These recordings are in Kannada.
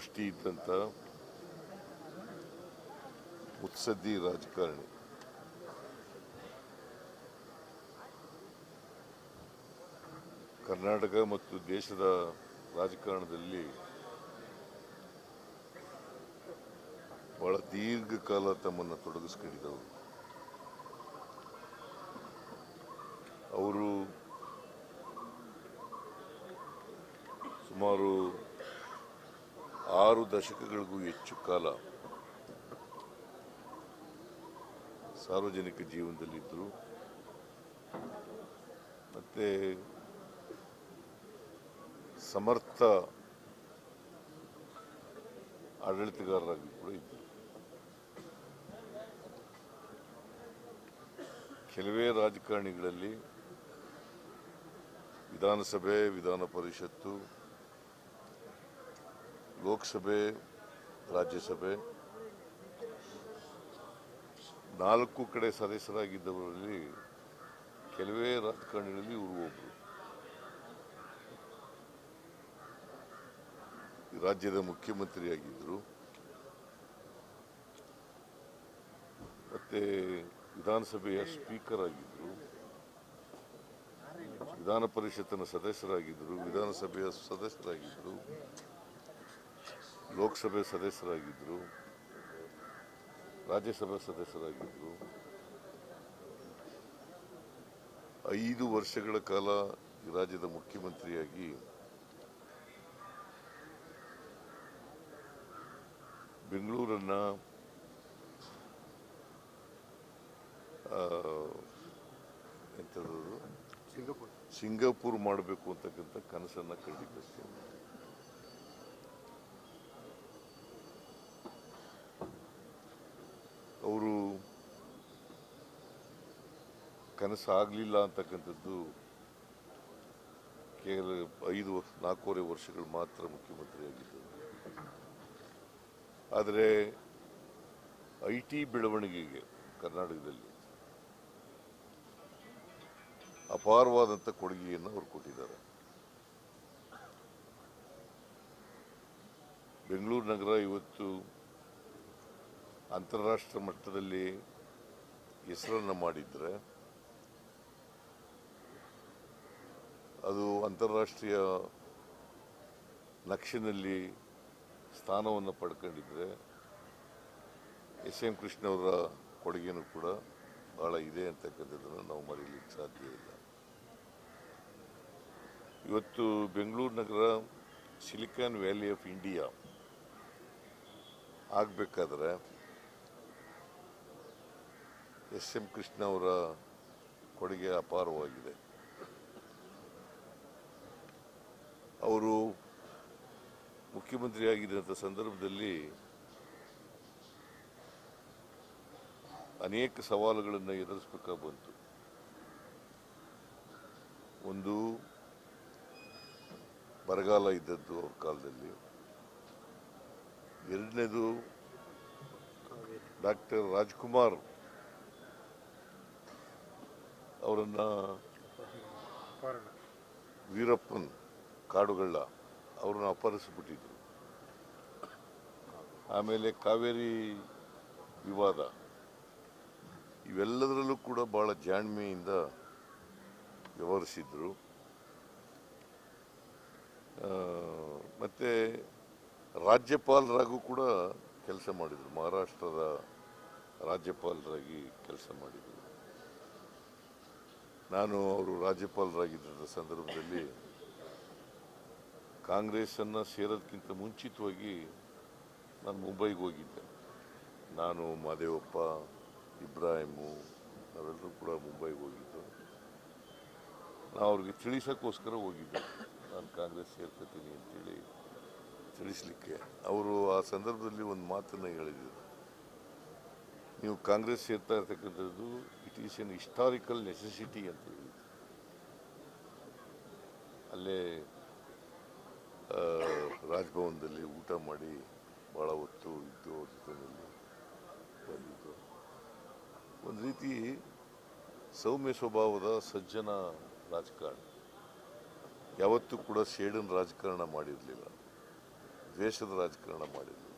ದೂರದೃಷ್ಟಿ ಇದ್ದಂಥ ಮುತ್ಸದ್ದಿ ರಾಜಕಾರಣಿ. ಕರ್ನಾಟಕ ಮತ್ತು ದೇಶದ ರಾಜಕಾರಣದಲ್ಲಿ ಬಹಳ ದೀರ್ಘಕಾಲ ತಮ್ಮನ್ನು ತೊಡಗಿಸ್ಕೊಂಡಿದ್ದವರು. ಅವರು ಸುಮಾರು 6 ದಶಕಗಳಿಗೂ ಹೆಚ್ಚು ಕಾಲ ಸಾರ್ವಜನಿಕ ಜೀವನದಲ್ಲಿದ್ದರು. ಮತ್ತೆ ಸಮರ್ಥ ಆಡಳಿತಗಾರರಾಗಿ ಕೂಡ ಇದ್ದರು. ಕೆಲವೇ ರಾಜಕಾರಣಿಗಳಲ್ಲಿ ವಿಧಾನಸಭೆ, ವಿಧಾನ ಪರಿಷತ್ತು, ಲೋಕಸಭೆ, ರಾಜ್ಯಸಭೆ 4 ಕಡೆ ಸದಸ್ಯರಾಗಿದ್ದವರಲ್ಲಿ ಕೆಲವೇ ರಾಜಕಾರಣಿಗಳಲ್ಲಿ ಇವರು ಒಬ್ಬರು. ರಾಜ್ಯದ ಮುಖ್ಯಮಂತ್ರಿಯಾಗಿದ್ದರು, ಮತ್ತೆ ವಿಧಾನಸಭೆಯ ಸ್ಪೀಕರ್ ಆಗಿದ್ದರು, ವಿಧಾನ ಪರಿಷತ್ತಿನ ಸದಸ್ಯರಾಗಿದ್ದರು, ವಿಧಾನಸಭೆಯ ಸದಸ್ಯರಾಗಿದ್ದರು, ಲೋಕಸಭೆ ಸದಸ್ಯರಾಗಿದ್ದರು, ರಾಜ್ಯಸಭಾ ಸದಸ್ಯರಾಗಿದ್ದರು. 5 ವರ್ಷಗಳ ಕಾಲ ಈ ರಾಜ್ಯದ ಮುಖ್ಯಮಂತ್ರಿಯಾಗಿ ಬೆಂಗಳೂರನ್ನ ಸಿಂಗಾಪುರ್ ಮಾಡಬೇಕು ಅಂತಕ್ಕಂಥ ಕನಸನ್ನ ಕಂಡಿದ್ದಷ್ಟೇ. ಅವರು ಕನಸಾಗಲಿಲ್ಲ ಅಂತಕ್ಕಂಥದ್ದು ಕೇವಲ 4.5 ವರ್ಷಗಳು ಮಾತ್ರ ಮುಖ್ಯಮಂತ್ರಿಯಾಗಿದ್ದರು. ಆದರೆ IT ಬೆಳವಣಿಗೆಗೆ ಕರ್ನಾಟಕದಲ್ಲಿ ಅಪಾರವಾದಂಥ ಕೊಡುಗೆಯನ್ನು ಅವರು ಕೊಟ್ಟಿದ್ದಾರೆ. ಬೆಂಗಳೂರು ನಗರ ಇವತ್ತು ಅಂತಾರಾಷ್ಟ್ರೀಯ ಮಟ್ಟದಲ್ಲಿ ಹೆಸರನ್ನು ಮಾಡಿದರೆ ಅದು ಅಂತಾರಾಷ್ಟ್ರೀಯ ನಕ್ಷೆನಲ್ಲಿ ಸ್ಥಾನವನ್ನು ಪಡ್ಕೊಂಡಿದ್ರೆ SM ಕೃಷ್ಣ ಅವರ ಕೊಡುಗೆನೂ ಕೂಡ ಬಹಳ ಇದೆ ಅಂತಕ್ಕಂಥದ್ದನ್ನು ನಾವು ಮರೀಲಿಕ್ಕೆ ಸಾಧ್ಯ ಇಲ್ಲ. ಇವತ್ತು ಬೆಂಗಳೂರು ನಗರ ಸಿಲಿಕಾನ್ ವ್ಯಾಲಿ ಆಫ್ ಇಂಡಿಯಾ ಆಗಬೇಕಾದ್ರೆ SM ಕೃಷ್ಣ ಅವರ ಕೊಡುಗೆ ಅಪಾರವಾಗಿದೆ. ಅವರು ಮುಖ್ಯಮಂತ್ರಿಯಾಗಿದ್ದಂಥ ಸಂದರ್ಭದಲ್ಲಿ ಅನೇಕ ಸವಾಲುಗಳನ್ನು ಎದುರಿಸಬೇಕಾಗಿ ಬಂತು. ಒಂದು, ಬರಗಾಲ ಇದ್ದದ್ದು ಅವ್ರ ಕಾಲದಲ್ಲಿ. ಎರಡನೇದು, ಡಾಕ್ಟರ್ ರಾಜ್ಕುಮಾರ್ ಅವರನ್ನು ವೀರಪ್ಪನ್ ಕಾಡುಗಳ್ಳ ಅವ್ರನ್ನ ಅಪಹರಿಸಿಬಿಟ್ಟಿದ್ರು. ಆಮೇಲೆ ಕಾವೇರಿ ವಿವಾದ, ಇವೆಲ್ಲದರಲ್ಲೂ ಕೂಡ ಬಹಳ ಜಾಣ್ಮೆಯಿಂದ ವ್ಯವಹರಿಸಿದ್ರು. ಮತ್ತು ರಾಜ್ಯಪಾಲರಾಗೂ ಕೂಡ ಕೆಲಸ ಮಾಡಿದರು. ಮಹಾರಾಷ್ಟ್ರದ ರಾಜ್ಯಪಾಲರಾಗಿ ಕೆಲಸ ಮಾಡಿದರು. ನಾನು ಅವರು ರಾಜ್ಯಪಾಲರಾಗಿದ್ದ ಸಂದರ್ಭದಲ್ಲಿ ಕಾಂಗ್ರೆಸ್ಸನ್ನು ಸೇರೋದಕ್ಕಿಂತ ಮುಂಚಿತವಾಗಿ ನಾನು ಮುಂಬೈಗೆ ಹೋಗಿದ್ದೆ. ನಾನು, ಮಾದೇವಪ್ಪ, ಇಬ್ರಾಹಿಮು ನಾವೆಲ್ಲರೂ ಕೂಡ ಮುಂಬೈಗೆ ಹೋಗಿದ್ದು. ನಾವು ಅವ್ರಿಗೆ ತಿಳಿಸೋಕ್ಕೋಸ್ಕರ ಹೋಗಿದ್ದೆ, ನಾನು ಕಾಂಗ್ರೆಸ್ ಸೇರ್ಕೊತೀನಿ ಅಂತೇಳಿ ತಿಳಿಸ್ಲಿಕ್ಕೆ. ಅವರು ಆ ಸಂದರ್ಭದಲ್ಲಿ ಒಂದು ಮಾತನ್ನು ಹೇಳಿದರು, ನೀವು ಕಾಂಗ್ರೆಸ್ ಸೇರ್ತಾ ಇರ್ತಕ್ಕಂಥದ್ದು it is N historical necessity ಅಂತ ಹೇಳಿದ್ರು. ಅಲ್ಲೇ ರಾಜಭವನದಲ್ಲಿ ಊಟ ಮಾಡಿ ಭಾಳ ಹೊತ್ತು ಇದ್ದು ಅವ್ರ ಜೊತೆಯಲ್ಲಿ ಬಂದಿದ್ದು. ಒಂದು ರೀತಿ ಸೌಮ್ಯ ಸ್ವಭಾವದ ಸಜ್ಜನ ರಾಜಕಾರಣ. ಯಾವತ್ತೂ ಕೂಡ ಸೇಡಿನ ರಾಜಕಾರಣ ಮಾಡಿರಲಿಲ್ಲ. ದ್ವೇಷದ ರಾಜಕಾರಣ ಮಾಡಿದ್ರು.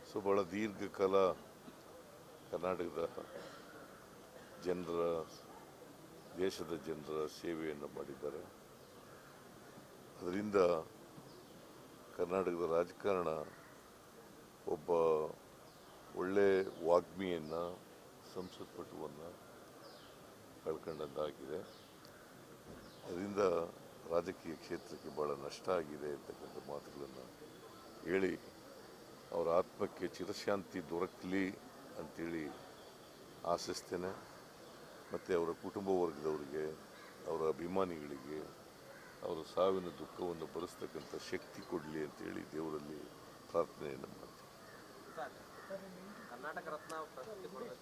ಸೊ ಭಾಳ ದೀರ್ಘಕಾಲ ಕರ್ನಾಟಕದ ಜನರ, ದೇಶದ ಜನರ ಸೇವೆಯನ್ನು ಮಾಡಿದ್ದಾರೆ. ಅದರಿಂದ ಕರ್ನಾಟಕದ ರಾಜಕಾರಣ ಒಬ್ಬ ಒಳ್ಳೆ ವಾಗ್ಮಿಯನ್ನು, ಸಂಸತ್ಪಟುವನ್ನು ಕಳ್ಕೊಂಡಂತಾಗಿದೆ. ಅದರಿಂದ ರಾಜಕೀಯ ಕ್ಷೇತ್ರಕ್ಕೆ ಭಾಳ ನಷ್ಟ ಆಗಿದೆ ಅಂತಕ್ಕಂಥ ಮಾತುಗಳನ್ನು ಹೇಳಿ ಅವರ ಆತ್ಮಕ್ಕೆ ಚಿರಶಾಂತಿ ದೊರಕಲಿ ಅಂಥೇಳಿ ಆಶಿಸ್ತೇನೆ. ಮತ್ತು ಅವರ ಕುಟುಂಬ ವರ್ಗದವರಿಗೆ, ಅವರ ಅಭಿಮಾನಿಗಳಿಗೆ ಅವರ ಸಾವಿನ ದುಃಖವನ್ನು ಭರಿಸ್ತಕ್ಕಂಥ ಶಕ್ತಿ ಕೊಡಲಿ ಅಂತೇಳಿ ದೇವರಲ್ಲಿ ಪ್ರಾರ್ಥನೆಯನ್ನು ಮಾಡ್ತೀನಿ. ಕರ್ನಾಟಕ ರತ್ನ ಪ್ರಶಸ್ತಿ ಕೊಡಬೇಕು.